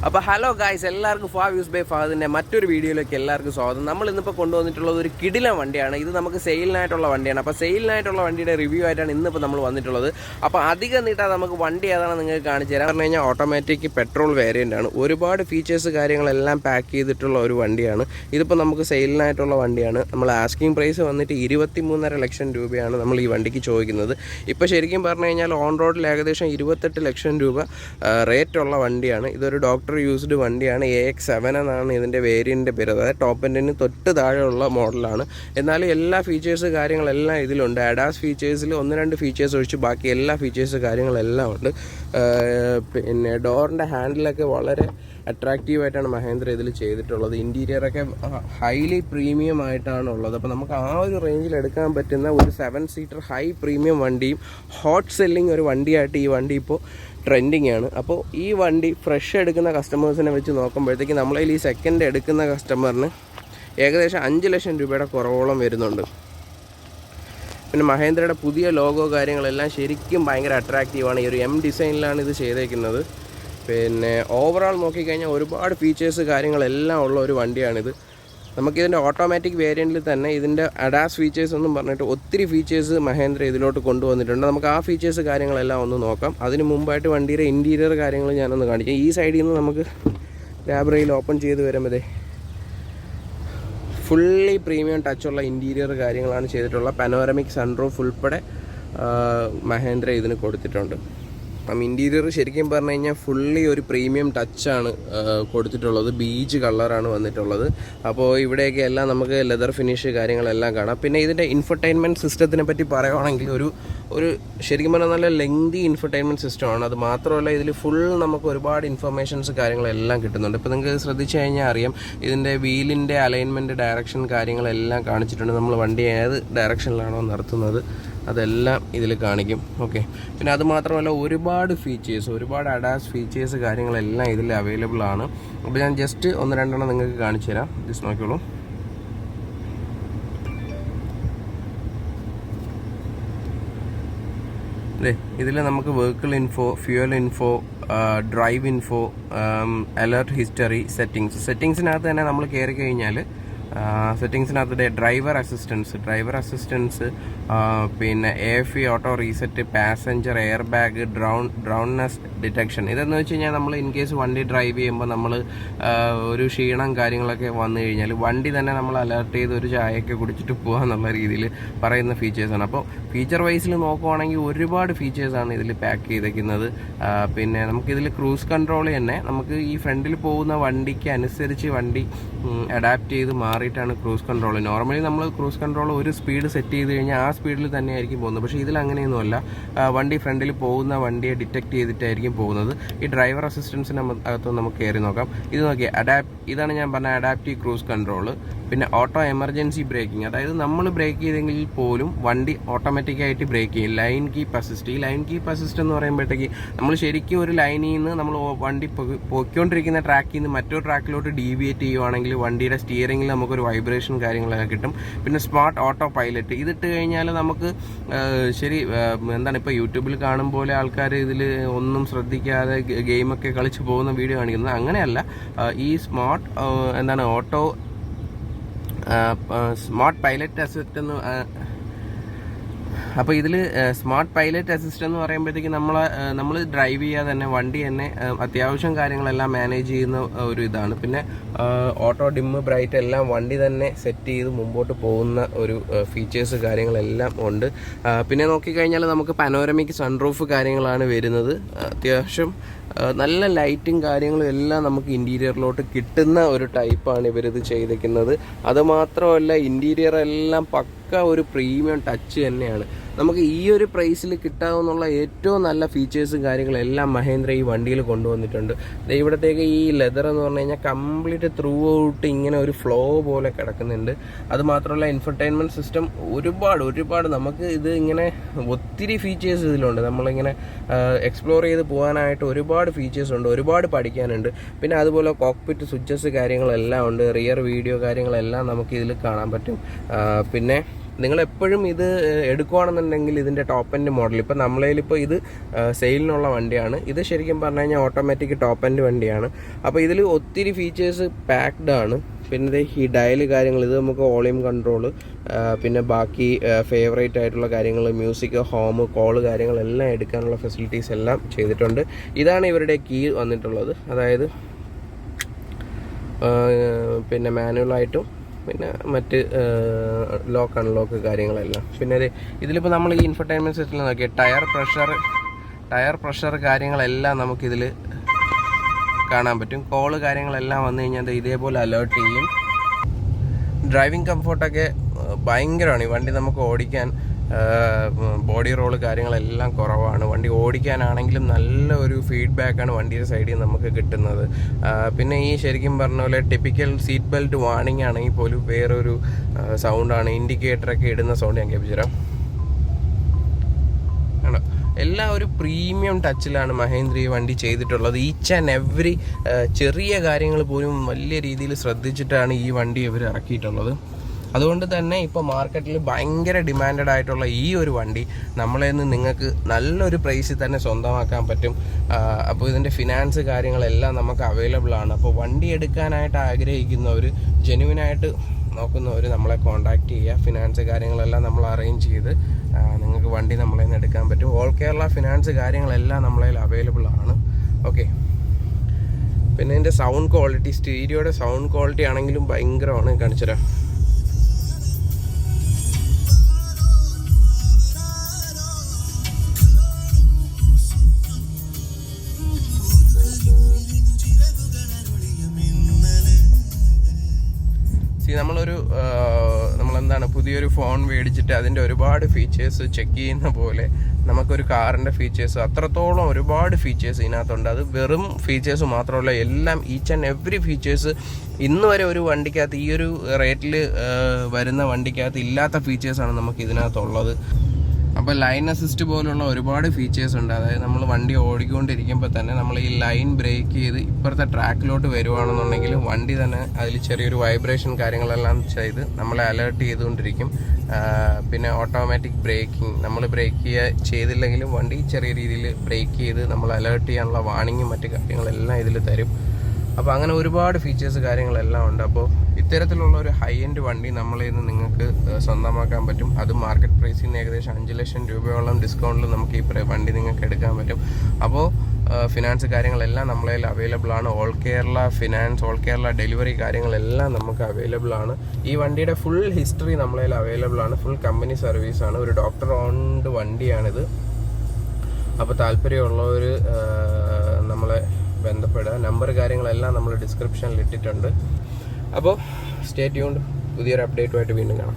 അപ്പോൾ hello guys, എല്ലാവർക്കും ഫാവ്യൂസ് by ഫാദിൻ്റെ മറ്റൊരു വീഡിയോയിലേക്ക് എല്ലാവർക്കും സ്വാഗതം. നമ്മൾ ഇന്നിപ്പോൾ കൊണ്ടുവന്നിട്ടുള്ളത് ഒരു കിടിലൻ വണ്ടിയാണ്. ഇത് നമുക്ക് സെയിലിനായിട്ടുള്ള വണ്ടിയാണ്. അപ്പോൾ സെയിലിനായിട്ടുള്ള വണ്ടിയുടെ റിവ്യൂ ആയിട്ടാണ് ഇന്നിപ്പോൾ നമ്മൾ വന്നിട്ടുള്ളത്. അപ്പോൾ അധികം നീട്ടാതെ നമുക്ക് വണ്ടി ഏതാണെന്ന് നിങ്ങൾക്ക് കാണിച്ചു തരാം. പറഞ്ഞു കഴിഞ്ഞാൽ ഓട്ടോമാറ്റിക് പെട്രോൾ വേരിയൻ്റ് ആണ്. ഒരുപാട് ഫീച്ചേഴ്സ് കാര്യങ്ങളെല്ലാം പാക്ക് ചെയ്തിട്ടുള്ള ഒരു വണ്ടിയാണ്. ഇതിപ്പോൾ നമുക്ക് സെയിലിനായിട്ടുള്ള വണ്ടിയാണ്. നമ്മൾ ആസ്കിങ് പ്രൈസ് വന്നിട്ട് 23.5 ലക്ഷം രൂപയാണ് നമ്മൾ ഈ വണ്ടിക്ക് ചോദിക്കുന്നത്. ഇപ്പോൾ ശരിക്കും പറഞ്ഞു കഴിഞ്ഞാൽ ഓൺ റോഡിൽ ഏകദേശം 28 ലക്ഷം രൂപ റേറ്റുള്ള വണ്ടിയാണ്. ഇതൊരു ഡോക്ടർ യൂസ്ഡ് വണ്ടിയാണ്. AX7 എന്നാണ് ഇതിൻ്റെ വേരിയൻ്റെ പേര്. അതായത് ടോപ്പ് എൻഡിന് തൊട്ട് താഴെയുള്ള മോഡലാണ്. എന്നാലും എല്ലാ ഫീച്ചേഴ്സ് കാര്യങ്ങളെല്ലാം ഇതിലുണ്ട്. അഡാസ് ഫീച്ചേഴ്സിൽ 1-2 ഫീച്ചേഴ്സ് ഒഴിച്ച് ബാക്കി എല്ലാ ഫീച്ചേഴ്സ് കാര്യങ്ങളെല്ലാം ഉണ്ട്. പിന്നെ ഡോറിൻ്റെ ഹാൻഡിലൊക്കെ വളരെ അട്രാക്റ്റീവായിട്ടാണ് മഹേന്ദ്ര ഇതിൽ ചെയ്തിട്ടുള്ളത്. ഇൻറ്റീരിയറൊക്കെ ഹൈലി പ്രീമിയം ആയിട്ടാണ് ഉള്ളത്. അപ്പോൾ നമുക്ക് ആ ഒരു റേഞ്ചിൽ എടുക്കാൻ പറ്റുന്ന ഒരു 7 സീറ്റർ ഹൈ പ്രീമിയം വണ്ടിയും ഹോട്ട് സെല്ലിങ് ഒരു വണ്ടിയായിട്ട് ഈ വണ്ടി ഇപ്പോൾ ട്രെൻഡിങ് ആണ്. അപ്പോൾ ഈ വണ്ടി ഫ്രഷ് എടുക്കുന്ന കസ്റ്റമേഴ്സിനെ വെച്ച് നോക്കുമ്പോഴത്തേക്ക് നമ്മളതിൽ ഈ സെക്കൻഡ് എടുക്കുന്ന കസ്റ്റമറിന് ഏകദേശം 5 ലക്ഷം രൂപയുടെ കുറവോളം വരുന്നുണ്ട്. പിന്നെ മഹേന്ദ്രയുടെ പുതിയ ലോഗോ കാര്യങ്ങളെല്ലാം ശരിക്കും ഭയങ്കര അട്രാക്റ്റീവാണ്. ഈ ഒരു M ഡിസൈനിലാണ് ഇത് ചെയ്തേക്കുന്നത്. പിന്നെ ഓവറോൾ നോക്കിക്കഴിഞ്ഞാൽ ഒരുപാട് ഫീച്ചേഴ്സ് കാര്യങ്ങളെല്ലാം ഉള്ള ഒരു വണ്ടിയാണിത്. നമുക്കിതിൻ്റെ ഓട്ടോമാറ്റിക് വേരിയൻറ്റിൽ തന്നെ ഇതിൻ്റെ അഡാസ് ഫീച്ചേഴ്സ് എന്നും പറഞ്ഞിട്ട് ഒത്തിരി ഫീച്ചേഴ്സ് മഹേന്ദ്ര ഇതിലോട്ട് കൊണ്ടുവന്നിട്ടുണ്ട്. നമുക്ക് ആ ഫീച്ചേഴ്സ് കാര്യങ്ങളെല്ലാം ഒന്ന് നോക്കാം. അതിന് മുമ്പായിട്ട് വണ്ടിയുടെ ഇൻറ്റീരിയർ കാര്യങ്ങൾ ഞാനൊന്ന് കാണിക്കാം. ഈ സൈഡിൽ നിന്ന് നമുക്ക് ലാബ് റെയിൽ ഓപ്പൺ ചെയ്ത് വരുമ്പോഴേ ഫുള്ളി പ്രീമിയം ടച്ചുള്ള ഇൻറ്റീരിയർ കാര്യങ്ങളാണ് ചെയ്തിട്ടുള്ള. പനോരമിക് സൺറൂഫ് ഉൾപ്പെടെ മഹേന്ദ്ര ഇതിന് കൊടുത്തിട്ടുണ്ട്. അപ്പം ഇൻറ്റീരിയർ ശരിക്കും പറഞ്ഞു കഴിഞ്ഞാൽ ഫുള്ളി ഒരു പ്രീമിയം ടച്ചാണ് കൊടുത്തിട്ടുള്ളത്. ബീച്ച് കളറാണ് വന്നിട്ടുള്ളത്. അപ്പോൾ ഇവിടെയൊക്കെ എല്ലാം നമുക്ക് ലെതർ ഫിനിഷ് കാര്യങ്ങളെല്ലാം കാണാം. പിന്നെ ഇതിൻ്റെ ഇൻഫർടൈൻമെൻറ്റ് സിസ്റ്റത്തിനെ പറ്റി പറയുകയാണെങ്കിൽ ഒരു ശരിക്കും പറഞ്ഞാൽ നല്ല ലെങ്തി ഇൻഫർടൈൻമെൻറ്റ് സിസ്റ്റമാണ്. അത് മാത്രമല്ല ഇതിൽ ഫുൾ നമുക്ക് ഒരുപാട് ഇൻഫർമേഷൻസ് കാര്യങ്ങളെല്ലാം കിട്ടുന്നുണ്ട്. ഇപ്പോൾ നിങ്ങൾക്ക് ശ്രദ്ധിച്ചു കഴിഞ്ഞാൽ അറിയാം, ഇതിൻ്റെ വീലിൻ്റെ അലൈൻമെൻറ്റ് ഡയറക്ഷൻ കാര്യങ്ങളെല്ലാം കാണിച്ചിട്ടുണ്ട്. നമ്മൾ വണ്ടി ഏത് ഡയറക്ഷനിലാണോ നിർത്തുന്നത് അതെല്ലാം ഇതിൽ കാണിക്കും. ഓക്കെ, പിന്നെ അത് മാത്രമല്ല ഒരുപാട് ഫീച്ചേഴ്സ്, ഒരുപാട് അഡാസ് ഫീച്ചേഴ്സ് കാര്യങ്ങളെല്ലാം ഇതിൽ അവൈലബിൾ ആണ്. അപ്പോൾ ഞാൻ ജസ്റ്റ് 1-2 നിങ്ങൾക്ക് കാണിച്ചു തരാം. ജസ്റ്റ് നോക്കിയോളൂ. അതെ, ഇതിൽ നമുക്ക് vehicle info, fuel info, drive info, alert history, സെറ്റിങ്സിനകത്ത് തന്നെ നമ്മൾ കയറി കഴിഞ്ഞാൽ സെറ്റിങ്സിനകത്ത് ഡ്രൈവർ അസിസ്റ്റൻസ്, പിന്നെ AFE auto reset, passenger air bag, drowsiness detection. ഇതെന്ന് വെച്ച് കഴിഞ്ഞാൽ നമ്മൾ ഇൻ കേസ് വണ്ടി ഡ്രൈവ് ചെയ്യുമ്പോൾ നമ്മൾ ഒരു ക്ഷീണം കാര്യങ്ങളൊക്കെ വന്നു കഴിഞ്ഞാൽ വണ്ടി തന്നെ നമ്മൾ അലർട്ട് ചെയ്ത് ഒരു ചായയൊക്കെ കുടിച്ചിട്ട് പോകാമെന്നുള്ള രീതിയിൽ പറയുന്ന ഫീച്ചേഴ്സാണ്. അപ്പോൾ ഫീച്ചർ വൈസിൽ നോക്കുവാണെങ്കിൽ ഒരുപാട് ഫീച്ചേഴ്സാണ് ഇതിൽ പാക്ക് ചെയ്തേക്കുന്നത്. പിന്നെ നമുക്കിതിൽ ക്രൂസ് കൺട്രോൾ തന്നെ നമുക്ക് ഈ ഫ്രണ്ടിൽ പോകുന്ന വണ്ടിക്ക് അനുസരിച്ച് വണ്ടി അഡാപ്റ്റ് ചെയ്ത് മാറിയിട്ടാണ് ക്രൂസ് കൺട്രോൾ. നോർമലി നമ്മൾ ക്രൂസ് കൺട്രോൾ ഒരു സ്പീഡ് സെറ്റ് ചെയ്ത് കഴിഞ്ഞാൽ ആ സ്പീഡിൽ തന്നെയായിരിക്കും പോകുന്നത്. പക്ഷേ ഇതിൽ അങ്ങനെയൊന്നുമല്ല. വണ്ടി ഫ്രണ്ടിൽ പോകുന്ന വണ്ടിയെ ഡിറ്റക്ട് ചെയ്തിട്ടായിരിക്കും പോകുന്നത്. ഈ ഡ്രൈവർ അസിസ്റ്റൻസിന് അകത്ത് നമുക്ക് കയറി നോക്കാം. ഇത് നോക്കിയാൽ ഇതാണ് ഞാൻ പറഞ്ഞ അഡാപ്റ്റീവ് ക്രൂസ് കൺട്രോൾ. പിന്നെ ഓട്ടോ എമർജൻസി ബ്രേക്കിംഗ്, അതായത് നമ്മൾ ബ്രേക്ക് ചെയ്തെങ്കിൽ പോലും വണ്ടി ഓട്ടോമാറ്റിക്കായിട്ട് ബ്രേക്ക് ചെയ്യും. Line keep assist. ഈ ലൈൻ കീപ്പ് അസിസ്റ്റ് എന്ന് പറയുമ്പോഴത്തേക്ക് നമ്മൾ ശരിക്കും ഒരു ലൈനിൽ നിന്ന് നമ്മൾ വണ്ടി പൊയ്ക്കൊണ്ടിരിക്കുന്ന ട്രാക്കിൽ നിന്ന് മറ്റൊരു ട്രാക്കിലോട്ട് ഡീവിയേറ്റ് ചെയ്യുവാണെങ്കിൽ വണ്ടിയുടെ സ്റ്റിയറിംഗിൽ നമുക്കൊരു വൈബ്രേഷൻ കാര്യങ്ങളൊക്കെ കിട്ടും. പിന്നെ സ്മാർട്ട് ഓട്ടോ പൈലറ്റ് ഇതിട്ട് കഴിഞ്ഞാൽ നമുക്ക് ഇപ്പോൾ യൂട്യൂബിൽ കാണും പോലെ ആൾക്കാർ ഇതിൽ ഒന്നും ശ്രദ്ധിക്കാതെ ഗെയിമൊക്കെ കളിച്ച് പോകുന്ന വീഡിയോ കാണിക്കുന്നത്. അങ്ങനെയല്ല. ഈ സ്മാർട്ട് പൈലറ്റ് അസിസ്റ്റ് എന്ന് അപ്പോൾ ഇതിൽ സ്മാർട്ട് പൈലറ്റ് അസിസ്റ്റ് എന്ന് പറയുമ്പോഴത്തേക്ക് നമ്മൾ ഡ്രൈവ് ചെയ്യാതെ തന്നെ വണ്ടി തന്നെ അത്യാവശ്യം കാര്യങ്ങളെല്ലാം മാനേജ് ചെയ്യുന്ന ഒരു ഇതാണ്. പിന്നെ ഓട്ടോ ഡിമ്മ് ബ്രൈറ്റ് എല്ലാം വണ്ടി തന്നെ സെറ്റ് ചെയ്ത് മുമ്പോട്ട് പോകുന്ന ഒരു ഫീച്ചേഴ്സ് കാര്യങ്ങളെല്ലാം ഉണ്ട്. പിന്നെ നോക്കിക്കഴിഞ്ഞാൽ നമുക്ക് പനോരമിക് സൺറൂഫ് കാര്യങ്ങളാണ് വരുന്നത്. അത്യാവശ്യം നല്ല ലൈറ്റും കാര്യങ്ങളും എല്ലാം നമുക്ക് ഇൻറ്റീരിയറിലോട്ട് കിട്ടുന്ന ഒരു ടൈപ്പാണ് ഇവരിത് ചെയ്തിരിക്കുന്നത്. അതുമാത്രമല്ല ഇൻറ്റീരിയർ എല്ലാം ഒരു പ്രീമിയം ടച്ച് തന്നെയാണ്. നമുക്ക് ഈ ഒരു പ്രൈസിൽ കിട്ടാവുന്നുള്ള ഏറ്റവും നല്ല ഫീച്ചേഴ്സും കാര്യങ്ങളെല്ലാം മഹേന്ദ്ര ഈ വണ്ടിയിൽ കൊണ്ടുവന്നിട്ടുണ്ട്. ഇവിടത്തേക്ക് ഈ ലെതർ എന്ന് പറഞ്ഞു കഴിഞ്ഞാൽ കംപ്ലീറ്റ് ത്രൂ ഔട്ട് ഇങ്ങനെ ഒരു ഫ്ലോ പോലെ കിടക്കുന്നുണ്ട്. അതുമാത്രമല്ല ഇൻഫർടൈൻമെൻറ്റ് സിസ്റ്റം ഒരുപാട് നമുക്ക് ഇത് ഇങ്ങനെ ഒത്തിരി ഫീച്ചേഴ്സ് ഇതിലുണ്ട്. നമ്മളിങ്ങനെ എക്സ്പ്ലോർ ചെയ്ത് പോകാനായിട്ട് ഒരുപാട് ഫീച്ചേഴ്സ് ഉണ്ട്, ഒരുപാട് പഠിക്കാനുണ്ട്. പിന്നെ അതുപോലെ കോക്പിറ്റ് സ്വിച്ചസ് കാര്യങ്ങളെല്ലാം ഉണ്ട്. റിയർ വീഡിയോ കാര്യങ്ങളെല്ലാം നമുക്ക് ഇതിൽ കാണാൻ പറ്റും. പിന്നെ നിങ്ങളെപ്പോഴും ഇത് എടുക്കുകയാണെന്നുണ്ടെങ്കിൽ ഇതിൻ്റെ ടോപ്പ് എൻഡ് മോഡൽ, ഇപ്പോൾ നമ്മളതിലിപ്പോൾ ഇത് സെയിലിനുള്ള വണ്ടിയാണ്. ഇത് ശരിക്കും പറഞ്ഞു കഴിഞ്ഞാൽ ഓട്ടോമാറ്റിക് ടോപ്പ് എൻഡ് വണ്ടിയാണ്. അപ്പോൾ ഇതിൽ ഒത്തിരി ഫീച്ചേഴ്സ് പാക്ഡ് ആണ്. പിന്നെ ഈ ഡയൽ കാര്യങ്ങൾ, ഇത് നമുക്ക് വോളിയം കൺട്രോൾ, പിന്നെ ബാക്കി ഫേവറേറ്റ് ആയിട്ടുള്ള കാര്യങ്ങൾ, മ്യൂസിക്, ഹോം, കോള് കാര്യങ്ങളെല്ലാം എടുക്കാനുള്ള ഫെസിലിറ്റീസ് എല്ലാം ചെയ്തിട്ടുണ്ട്. ഇതാണ് ഇവരുടെ കീ വന്നിട്ടുള്ളത്. അതായത് പിന്നെ മാനുവലായിട്ടും പിന്നെ മറ്റ് ലോക്ക് അൺലോക്ക് കാര്യങ്ങളെല്ലാം. പിന്നെ ഇതിലിപ്പോൾ നമ്മൾ ഈ ഇൻഫർടൈൻമെൻറ്റ് സിസ്റ്റത്തിൽ നോക്കിയാൽ ടയർ പ്രഷർ കാര്യങ്ങളെല്ലാം നമുക്കിതിൽ കാണാൻ പറ്റും. കോള് കാര്യങ്ങളെല്ലാം വന്നു കഴിഞ്ഞാൽ ഇതേപോലെ അലേർട്ട് ചെയ്യും. ഡ്രൈവിംഗ് കംഫോർട്ടൊക്കെ ഭയങ്കരമാണ്. ഈ വണ്ടി നമുക്ക് ഓടിക്കാൻ ബോഡി റോള് കാര്യങ്ങളെല്ലാം കുറവാണ്. വണ്ടി ഓടിക്കാനാണെങ്കിലും നല്ല ഒരു ഫീഡ്ബാക്കാണ് വണ്ടിയുടെ സൈഡിൽ നമുക്ക് കിട്ടുന്നത്. പിന്നെ ഈ ശരിക്കും പറഞ്ഞ പോലെ ടിപ്പിക്കൽ സീറ്റ് ബെൽറ്റ് വാർണിംഗ് ആണെങ്കിൽ പോലും വേറൊരു സൗണ്ടാണ്. ഇൻഡിക്കേറ്ററൊക്കെ ഇടുന്ന സൗണ്ട് ഞാൻ കേൾപ്പിച്ചു തരാം. ആണോ, എല്ലാം ഒരു പ്രീമിയം ടച്ചിലാണ് മഹേന്ദ്ര ഈ വണ്ടി ചെയ്തിട്ടുള്ളത്. ഈച്ച് ആൻഡ് എവറി ചെറിയ കാര്യങ്ങൾ പോലും വലിയ രീതിയിൽ ശ്രദ്ധിച്ചിട്ടാണ് ഈ വണ്ടി ഇവർ ഇറക്കിയിട്ടുള്ളത്. അതുകൊണ്ട് തന്നെ ഇപ്പോൾ മാർക്കറ്റിൽ ഭയങ്കര ഡിമാൻഡഡ് ആയിട്ടുള്ള ഈ ഒരു വണ്ടി നമ്മളെ നിന്ന് നിങ്ങൾക്ക് നല്ലൊരു പ്രൈസിൽ തന്നെ സ്വന്തമാക്കാൻ പറ്റും. അപ്പോൾ ഇതിൻ്റെ ഫിനാൻസ് കാര്യങ്ങളെല്ലാം നമുക്ക് അവൈലബിൾ ആണ്. അപ്പോൾ വണ്ടി എടുക്കാനായിട്ട് ആഗ്രഹിക്കുന്നവർ, ജെന്യുവിനായിട്ട് നോക്കുന്നവർ നമ്മളെ കോൺടാക്റ്റ് ചെയ്യുക. ഫിനാൻസ് കാര്യങ്ങളെല്ലാം നമ്മൾ അറേഞ്ച് ചെയ്ത് നിങ്ങൾക്ക് വണ്ടി നമ്മളെ നിന്ന് എടുക്കാൻ പറ്റും. ഓൾ കേരള ഫിനാൻസ് കാര്യങ്ങളെല്ലാം നമ്മളതിൽ അവൈലബിൾ ആണ്. ഓക്കെ, പിന്നെ ഇതിൻ്റെ സൗണ്ട് ക്വാളിറ്റി, സ്റ്റീരിയോയുടെ സൗണ്ട് ക്വാളിറ്റി ആണെങ്കിലും ഭയങ്കരമാണ്. കാണിച്ചു തരാം. നമ്മളെന്താണ് പുതിയൊരു ഫോൺ മേടിച്ചിട്ട് അതിൻ്റെ ഒരുപാട് ഫീച്ചേഴ്സ് ചെക്ക് ചെയ്യുന്ന പോലെ നമുക്കൊരു കാറിൻ്റെ ഫീച്ചേഴ്സ് അത്രത്തോളം ഒരുപാട് ഫീച്ചേഴ്സ് ഇതിനകത്തുണ്ട്. അത് വെറും ഫീച്ചേഴ്സ് മാത്രമല്ല, എല്ലാം ഈച്ച് ആൻഡ് എവറി ഫീച്ചേഴ്സ് ഇന്ന് വരെ ഒരു വണ്ടിക്കകത്ത്, ഈ ഒരു റേറ്റിൽ വരുന്ന വണ്ടിക്കകത്ത് ഇല്ലാത്ത ഫീച്ചേഴ്സാണ് നമുക്ക് ഇതിനകത്തുള്ളത്. അപ്പോൾ ലൈൻ അസിസ്റ്റ് പോലുള്ള ഒരുപാട് ഫീച്ചേഴ്സ് ഉണ്ട്. അതായത് നമ്മൾ വണ്ടി ഓടിക്കൊണ്ടിരിക്കുമ്പോൾ തന്നെ നമ്മൾ ഈ ലൈൻ ബ്രേക്ക് ചെയ്ത് ഇപ്പുറത്തെ ട്രാക്കിലോട്ട് വരുവാണെന്നുണ്ടെങ്കിൽ വണ്ടി തന്നെ അതിൽ ചെറിയൊരു വൈബ്രേഷൻ കാര്യങ്ങളെല്ലാം ചെയ്ത് നമ്മളെ അലേർട്ട് ചെയ്തുകൊണ്ടിരിക്കും. പിന്നെ ഓട്ടോമാറ്റിക് ബ്രേക്കിംഗ്, നമ്മൾ ബ്രേക്ക് ചെയ്തില്ലെങ്കിലും വണ്ടി ചെറിയ രീതിയിൽ ബ്രേക്ക് ചെയ്ത് നമ്മൾ അലേർട്ട് ചെയ്യാനുള്ള വാണിങ്ങും മറ്റു കാര്യങ്ങളെല്ലാം ഇതിൽ തരും. അപ്പോൾ അങ്ങനെ ഒരുപാട് ഫീച്ചേഴ്സ് കാര്യങ്ങളെല്ലാം ഉണ്ട്. അപ്പോൾ ഇത്തരത്തിലുള്ള ഒരു ഹൈ എൻഡ് വണ്ടി നമ്മളിൽ നിന്ന് നിങ്ങൾക്ക് സ്വന്തമാക്കാൻ പറ്റും. അത് മാർക്കറ്റ് പ്രൈസിൽ നിന്ന് ഏകദേശം 5 ലക്ഷം രൂപയോളം ഡിസ്കൗണ്ടിൽ നമുക്ക് ഈ വണ്ടി നിങ്ങൾക്ക് എടുക്കാൻ പറ്റും. അപ്പോൾ ഫിനാൻസ് കാര്യങ്ങളെല്ലാം നമ്മളതിൽ അവൈലബിൾ ആണ്. All Kerala finance, all Kerala delivery കാര്യങ്ങളെല്ലാം നമുക്ക് അവൈലബിൾ ആണ്. ഈ വണ്ടിയുടെ ഫുൾ ഹിസ്റ്ററി നമ്മളതിൽ അവൈലബിൾ ആണ്. ഫുൾ കമ്പനി സർവീസാണ്. ഒരു ഡോക്ടർ ഓൺഡ് വണ്ടിയാണിത്. അപ്പോൾ താല്പര്യമുള്ളവർ നമ്മളെ ബന്ധപ്പെടുക. നമ്പർ കാര്യങ്ങളെല്ലാം നമ്മൾ ഡിസ്ക്രിപ്ഷനിൽ ഇട്ടിട്ടുണ്ട്. അപ്പോൾ സ്റ്റേ ട്യൂൺഡ്. പുതിയൊരു അപ്ഡേറ്റുമായിട്ട് വീണ്ടും കാണാം.